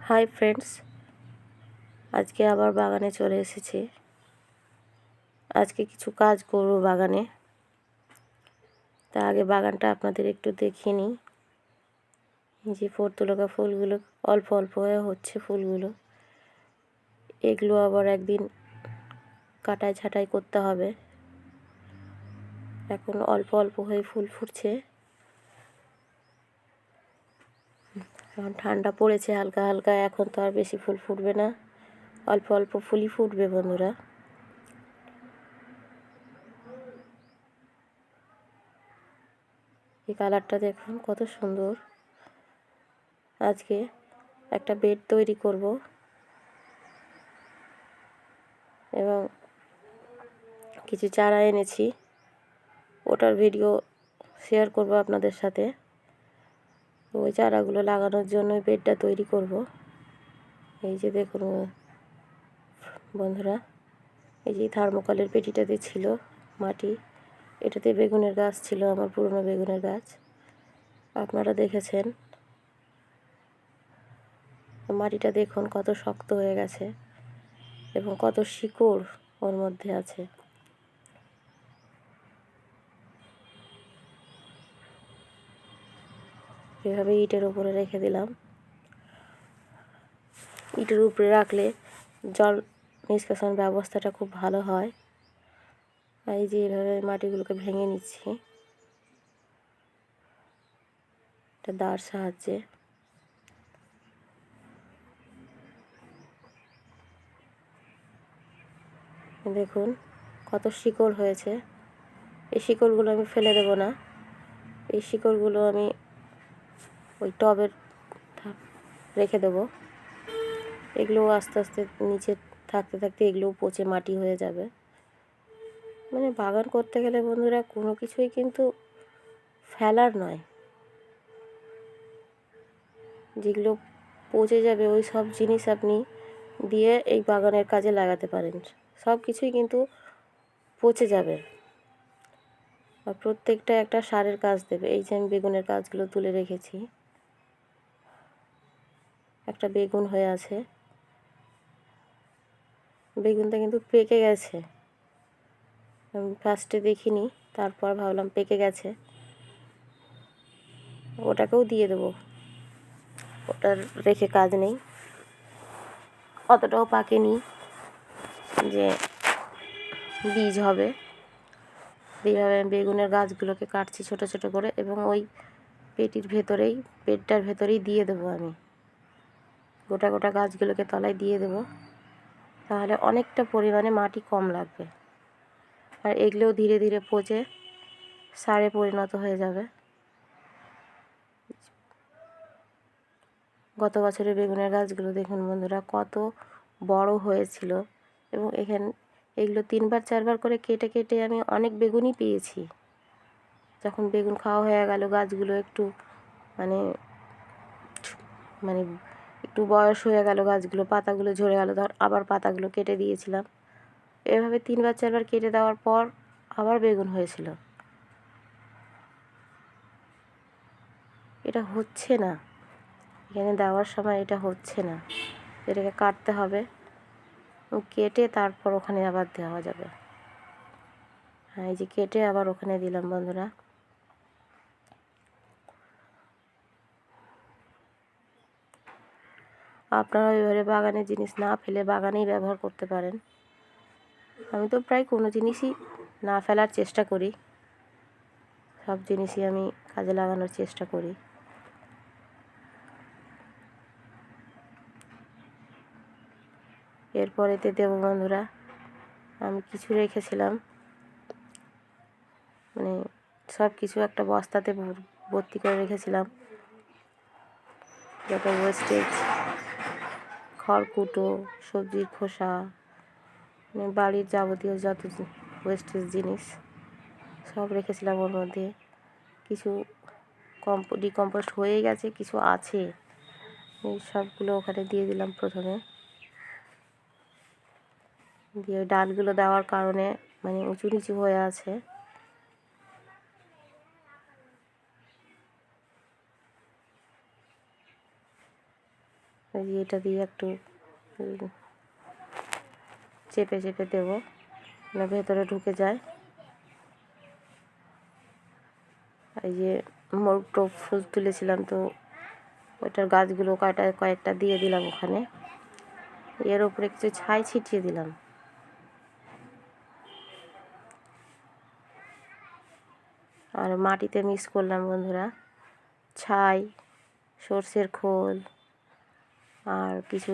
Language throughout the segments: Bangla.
হাই ফ্রেন্ডস, আজকে আবার বাগানে চলে এসেছি। আজকে কিছু কাজ করব বাগানে। তা আগে বাগানটা আপনাদের একটু দেখিয়ে নিই। যে পর্তুলকা ফুলগুলো অল্প অল্প হয়ে হচ্ছে ফুলগুলো, এগুলো আবার একদিন কাটাই ছাঁটাই করতে হবে। এখন অল্প অল্প হয়ে ফুল ফুটছে। এখন ঠান্ডা পড়েছে হালকা হালকা, এখন তো আর বেশি ফুল ফুটবে না, অল্প অল্প ফুলই ফুটবে বন্ধুরা। এই কালারটা দেখুন কত সুন্দর। আজকে একটা বেড তৈরি করব এবং কিছু চারা এনেছি, ওটার ভিডিও শেয়ার করব আপনাদের সাথে। ওই চারাগুলো লাগানোর জন্য বেডটা তৈরি করব। এই যে দেখুন বন্ধুরা, এই যে থার্মোকলের পেটিটাতে ছিল মাটি, এটাতে বেগুনের গাছ ছিল, আমার পুরনো বেগুনের গাছ, আপনারা দেখেছেন। মাটিটা দেখুন কত শক্ত হয়ে গেছে এবং কত শিকড় ওর মধ্যে আছে। এভাবে ইটের উপরে রেখে দিলাম। ইটের উপরে রাখলে জল নিষ্কাশন ব্যবস্থাটা খুব ভালো হয়। এই যে এভাবে মাটিগুলোকে ভেঙে নিচ্ছি একটা দাঁড় সাহায্যে। দেখুন কত শিকড় হয়েছে। এই শিকড়গুলো আমি ফেলে দেব না, এই শিকড়গুলো আমি ওই টবের রেখে দেব। এগুলোও আস্তে আস্তে নিচে থাকতে থাকতে এগুলোও পচে মাটি হয়ে যাবে। মানে বাগান করতে গেলে বন্ধুরা কোনো কিছুই কিন্তু ফেলার নয়। যেগুলো পচে যাবে ওই সব জিনিস আপনি দিয়ে এই বাগানের কাজে লাগাতে পারেন। সব কিছুই কিন্তু পচে যাবে আর প্রত্যেকটা একটা সারের কাজ দেবে। এই যে আমি বেগুনের গাছগুলো তুলে রেখেছি, একটা বেগুন হয়ে আছে, বেগুনটা কিন্তু পেকে গেছে। আমি ফার্স্টে দেখিনি, তারপর ভাবলাম পেকে গেছে, ওটাকেও দিয়ে দেবো, ওটার রেখে কাজ নেই। অতটাও পাকেনি যে বীজ হবে। এইভাবে বেগুনের গাছগুলোকে কাটছি ছোট ছোট করে এবং ওই পেটির ভেতরেই, পেটটার ভেতরেই দিয়ে দেবো আমি। গোটা গোটা গাছগুলোকে তলায় দিয়ে দেবো, তাহলে অনেকটা পরিমাণে মাটি কম লাগবে আর এগুলোও ধীরে ধীরে পচে সারে পরিণত হয়ে যাবে। গত বছরের বেগুনের গাছগুলো দেখুন বন্ধুরা কত বড় হয়েছিল এবং এগুলো 3বার 4বার করে কেটে কেটে আমি অনেক বেগুনই পেয়েছি। যখন বেগুন খাওয়া হয়ে গেল, গাছগুলো একটু মানে মানে একটু বয়স হয়ে গেল, গাছগুলো পাতাগুলো ঝরে গেল, ধর আবার পাতাগুলো কেটে দিয়েছিলাম। এভাবে 3বার 4বার কেটে দেওয়ার পর আবার বেগুন হয়েছিল। এটা হচ্ছে না, এখানে দেওয়ার সময় এটা হচ্ছে না, এটাকে কাটতে হবে, কেটে তারপর ওখানে আবার দেওয়া যাবে। হ্যাঁ, এই যে কেটে আবার ওখানে দিলাম বন্ধুরা। আপনারা এবারে বাগানের জিনিস না ফেলে বাগানেই ব্যবহার করতে পারেন। আমি তো প্রায় কোনো জিনিসই না ফেলার চেষ্টা করি, সব জিনিসই আমি কাজে লাগানোর চেষ্টা করি। এরপরেতে দেবো বন্ধুরা, আমি কিছু রেখেছিলাম, মানে সব কিছু একটা বস্তাতে ভর্তি করে রেখেছিলাম, যত ওয়েস্টেজ, খড়কুটো, সবজির খোসা, মানে বাড়ির যাবতীয় যত ওয়েস্টেজ জিনিস সব রেখেছিলাম ওর মধ্যে। কিছু ডিকম্পোস্ট হয়ে গেছে, কিছু আছে, এই সবগুলো ওখানে দিয়ে দিলাম প্রথমে। দিয়ে ডালগুলো দেওয়ার কারণে মানে উঁচু নিচু হয়ে আছে। এই যে এটা দিয়ে একটু চেপে চেপে দেবো, মানে ভেতরে ঢুকে যায়। এই যে মোরগ টোপ ফুল তুলেছিলাম, তো ওইটার গাছগুলো কয়েকটা দিয়ে দিলাম ওখানে। এর উপরে কিছু ছাই ছিটিয়ে দিলাম। আর মাটিতে মিক্স করলাম বন্ধুরা ছাই, সর্ষের খোল, আর কিছু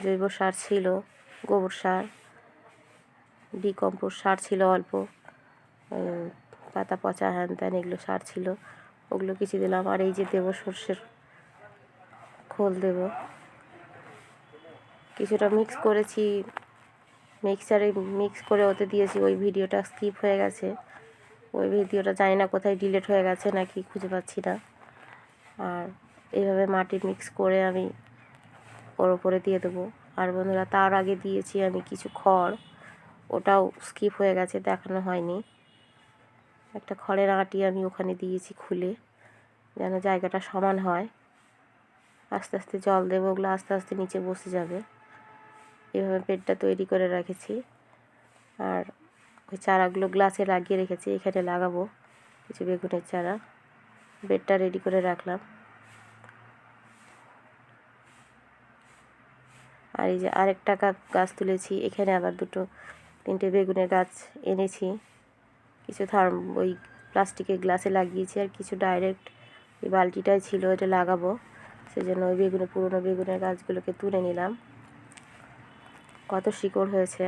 জৈব সার ছিল, গোবর সার, ডিকম্পোস্ট সার ছিল অল্প, পাতা পচা হ্যান ত্যান এগুলো সার ছিল, ওগুলো কিছু দিলাম। আর এই যে দেবো সর্ষের খোল দেব, কিছুটা মিক্স করেছি, মিক্সারে মিক্স করে ওতে দিয়েছি। ওই ভিডিওটা স্কিপ হয়ে গেছে, ওই ভিডিওটা জানি না কোথায় ডিলিট হয়ে গেছে নাকি, খুঁজে পাচ্ছি না। আর এইভাবে মাটি মিক্স করে আমি ওর ওপরে দিয়ে দেবো। আর বন্ধুরা তার আগে দিয়েছি আমি কিছু খড়, ওটাও স্কিপ হয়ে গেছে, দেখানো হয়নি। একটা খড়ের আঁটি আমি ওখানে দিয়েছি খুলে, যেন জায়গাটা সমান হয়। আস্তে আস্তে জল দেবো, ওগুলো আস্তে আস্তে নিচে বসে যাবে। এভাবে বেডটা তৈরি করে রেখেছি। আর ওই চারাগুলো গ্লাসে লাগিয়ে রেখেছি, এখানে লাগাবো কিছু বেগুনের চারা। বেডটা রেডি করে রাখলাম। আর এই যে আরেকটা গাছ তুলেছি, এখানে আবার 2-3টে বেগুনের গাছ এনেছি। কিছু ওই প্লাস্টিকের গ্লাসে লাগিয়েছি, আর কিছু ডাইরেক্ট এই বালতিটাই ছিল, এটা লাগাবো। সেজন্য ওই পুরনো বেগুনের গাছগুলোকে তুলে নিলাম। কত শিকড় হয়েছে।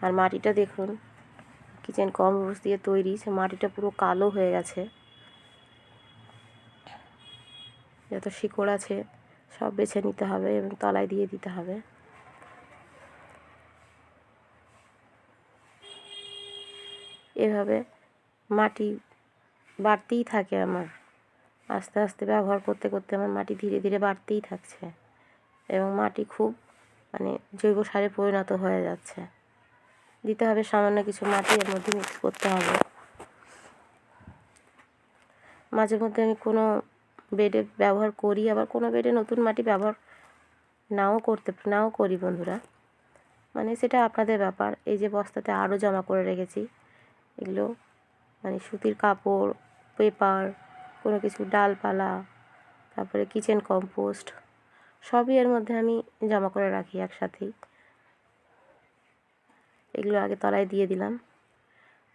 আর মাটিটা দেখুন, কিচেন কম্পোস্ট দিয়ে তৈরি, সে মাটিটা পুরো কালো হয়ে গেছে। যত শিকড় আছে সব বেছে নিতে হবে এবং তলায় দিয়ে দিতে হবে। এভাবে মাটি বাড়তেই থাকে আমার, আস্তে আস্তে ব্যবহার করতে করতে আমার মাটি ধীরে ধীরে বাড়তেই থাকছে, এবং মাটি খুব মানে জৈব সারে পরিণত হয়ে যাচ্ছে। দিতে হবে সামান্য কিছু মাটি, এর মধ্যে মিক্স করতে হবে। মাঝে মধ্যে আমি কোনো বেডে ব্যবহার করি, আবার কোনো বেডে নতুন মাটি ব্যবহার নাও করি বন্ধুরা, মানে সেটা আপনাদের ব্যাপার। এই যে বস্তাতে আরও জমা করে রেখেছি, এগুলো মানে সুতির কাপড়, পেপার, কোনো কিছু ডালপালা, তারপরে কিচেন কম্পোস্ট, সবই এর মধ্যে আমি জমা করে রাখি একসাথেই। এগুলো আগে তলায় দিয়ে দিলাম।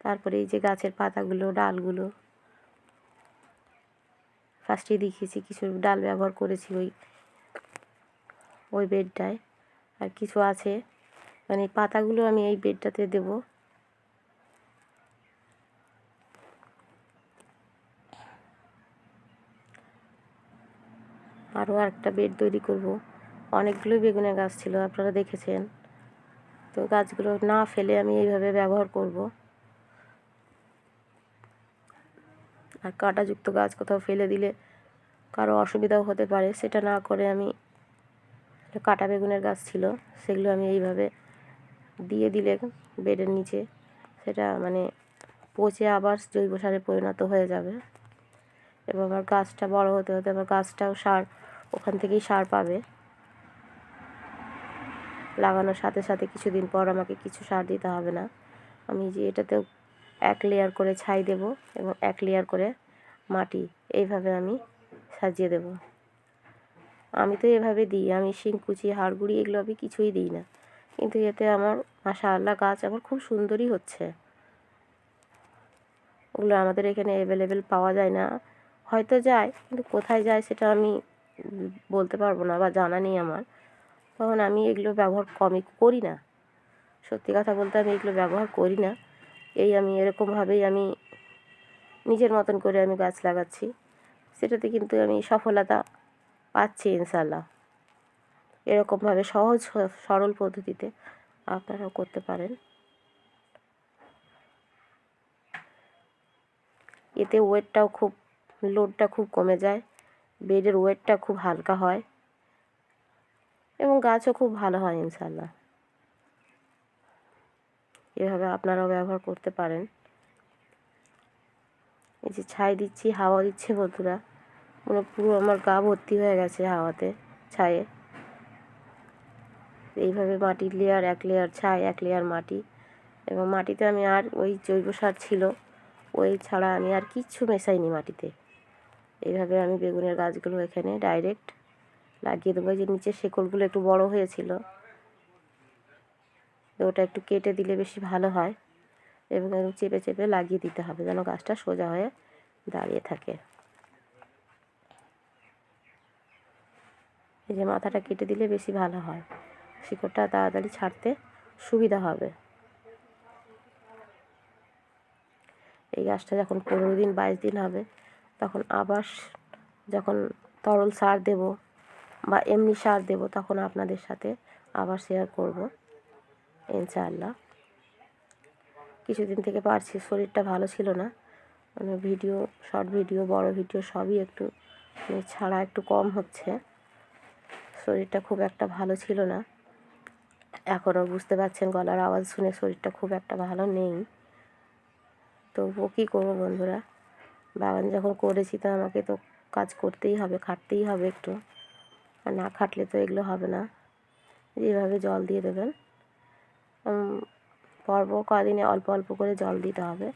তারপরে এই যে গাছের পাতাগুলো, ডালগুলো ফার্স্টেই দেখিয়েছি, কিছু ডাল ব্যবহার করেছি ওই বেডটায়। আর কিছু আছে, মানে পাতাগুলো আমি এই বেডটাতে দেব। আরও আরেকটা বেড তৈরি করব। অনেকগুলোই বেগুনের গাছ ছিল, আপনারা দেখেছেন। তো গাছগুলো না ফেলে আমি এইভাবে ব্যবহার করব। আর কাঁটাযুক্ত গাছ কোথাও ফেলে দিলে কারো অসুবিধাও হতে পারে, সেটা না করে আমি, কাটা বেগুনের গাছ ছিল, সেগুলো আমি এইভাবে দিয়ে দিলে বেডের নিচে সেটা মানে পচে আবার জৈব সারে পরিণত হয়ে যাবে। এবং আমার গাছটা বড় হতে হতে আমার গাছটাও সার, ওখান থেকেই সার পাবে। লাগানোর সাথে সাথে কিছুদিন পর আমাকে কিছু সার দিতে হবে না। আমি যে এটাতেও 1 লেয়ার করে ছাই দেব এবং 1 লেয়ার করে মাটি, এইভাবে আমি সাজিয়ে দেব। আমি তো এভাবে দিই, আমি শিংকুচি, হাড়গুড়ি এগুলো আমি কিছুই দিই না, কিন্তু এতে আমার মাশাআল্লাহ গাছ আমার খুব সুন্দরই হচ্ছে। ওগুলো আমাদের এখানে অ্যাভেলেবেল পাওয়া যায় না, হয়তো যায়, কিন্তু কোথায় যায় সেটা আমি বলতে পারবো না বা জানা নেই আমার। তখন আমি এগুলো ব্যবহার কমই করি না, সত্যি কথা বলতে আমি এগুলো ব্যবহার করি না। আমি এরকমভাবেই আমি নিজের মতন করে আমি গাছ লাগাচ্ছি, সেটাতে কিন্তু আমি সফলতা পাচ্ছি ইনশাআল্লাহ। এরকমভাবে সহজ সরল পদ্ধতিতে আপনারাও করতে পারেন। এতে লোডটা খুব কমে যায়, বেডের ওয়েটটা খুব হালকা হয় এবং গাছও খুব ভালো হয় ইনশাআল্লাহ। এভাবে আপনারাও ব্যবহার করতে পারেন। এই যে ছাই দিচ্ছি, হাওয়া দিচ্ছে বন্ধুরা, মানে পুরো আমার গা ভর্তি হয়ে গেছে হাওয়াতে, ছায়ে। এইভাবে মাটির লেয়ার, এক লেয়ার ছাই, এক লেয়ার মাটি। এবং মাটিতে আমি আর ওই জৈব সার ছিল, ওই ছাড়া আমি আর কিচ্ছু মেশাইনি মাটিতে। এইভাবে আমি বেগুনের গাছগুলো এখানে ডাইরেক্ট লাগিয়ে দেবো। যে নিচের শেকড়গুলো একটু বড় হয়েছিল, তো ওটা একটু কেটে দিলে বেশি ভালো হয়, এবং চেপে চেপে লাগিয়ে দিতে হবে যেন গাছটা সোজা হয়ে দাঁড়িয়ে থাকে। এই যে মাথাটা কেটে দিলে বেশি ভালো হয়, শিকড়টা তাড়াতাড়ি ছাড়তে সুবিধা হবে। এই গাছটা যখন 15 দিন 22 দিন হবে, তখন আবার যখন তরল সার দেব বা এমনি সার দেব, তখন আপনাদের সাথে আবার শেয়ার করব ইনশাআল্লাহ। কিছুদিন থেকে পারছি, শরীরটা ভালো ছিল না, মানে ভিডিও, শর্ট ভিডিও, বড় ভিডিও সবই একটু ছাড়া একটু কম হচ্ছে। শরীরটা খুব একটা ভালো ছিল না, এখনও বুঝতে পারছেন গলার আওয়াজ শুনে শরীরটা খুব একটা ভালো নেই। তবুও কী করবো বন্ধুরা, বাগান যখন করেছি তো আমাকে তো কাজ করতেই হবে, খাটতেই হবে একটু, আর না খাটলে তো এগুলো হবে না। যেভাবে জল দিয়ে দেবেন, পরপর কদিনে অল্প অল্প করে জল দিতে হবে।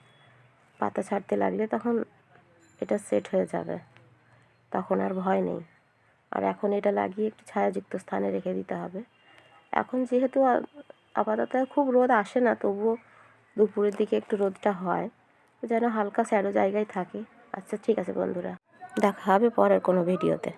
পাতা ছাড়তে লাগলে তখন এটা সেট হয়ে যাবে, তখন আর ভয় নেই। আর এখন এটা লাগিয়ে একটু ছায়াযুক্ত স্থানে রেখে দিতে হবে। এখন যেহেতু আপাতত খুব রোদ আসে না, তবুও দুপুরের দিকে একটু রোদটা হয়, যেন হালকা শ্যাডো জায়গায় থাকে। আচ্ছা ঠিক আছে বন্ধুরা, দেখা হবে পরের কোনো ভিডিওতে।